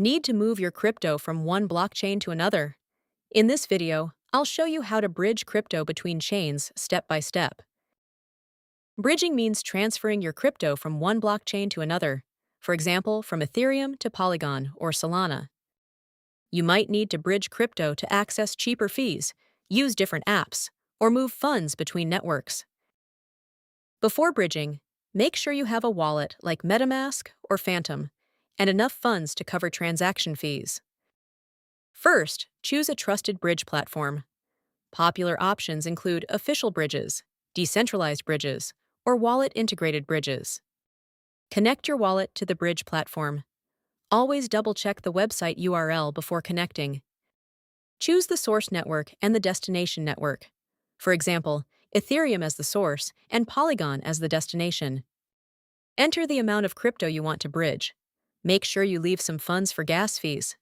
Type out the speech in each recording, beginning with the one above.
Need to move your crypto from one blockchain to another? In this video, I'll show you how to bridge crypto between chains step by step. Bridging means transferring your crypto from one blockchain to another, for example, from Ethereum to Polygon or Solana. You might need to bridge crypto to access cheaper fees, use different apps, or move funds between networks. Before bridging, make sure you have a wallet like MetaMask or Phantom and enough funds to cover transaction fees. First, choose a trusted bridge platform. Popular options include official bridges, decentralized bridges, or wallet-integrated bridges. Connect your wallet to the bridge platform. Always double-check the website URL before connecting. Choose the source network and the destination network. For example, Ethereum as the source and Polygon as the destination. Enter the amount of crypto you want to bridge. Make sure you leave some funds for gas fees.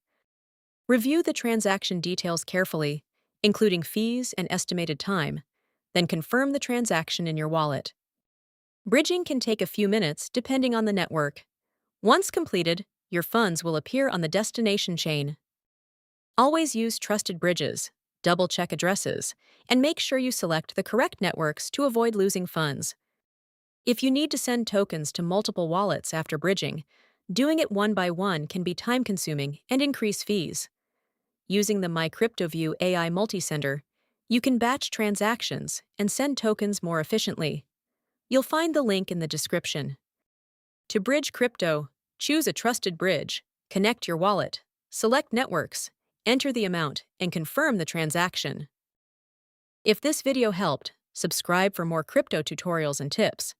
Review the transaction details carefully, including fees and estimated time, then confirm the transaction in your wallet. Bridging can take a few minutes depending on the network. Once completed, your funds will appear on the destination chain. Always use trusted bridges, double-check addresses, and make sure you select the correct networks to avoid losing funds. If you need to send tokens to multiple wallets after bridging, doing it one by one can be time-consuming and increase fees. Using the MyCryptoView AI multisender, you can batch transactions and send tokens more efficiently. You'll find the link in the description. To bridge crypto, choose a trusted bridge, connect your wallet, select networks, enter the amount, and confirm the transaction. If this video helped, subscribe for more crypto tutorials and tips.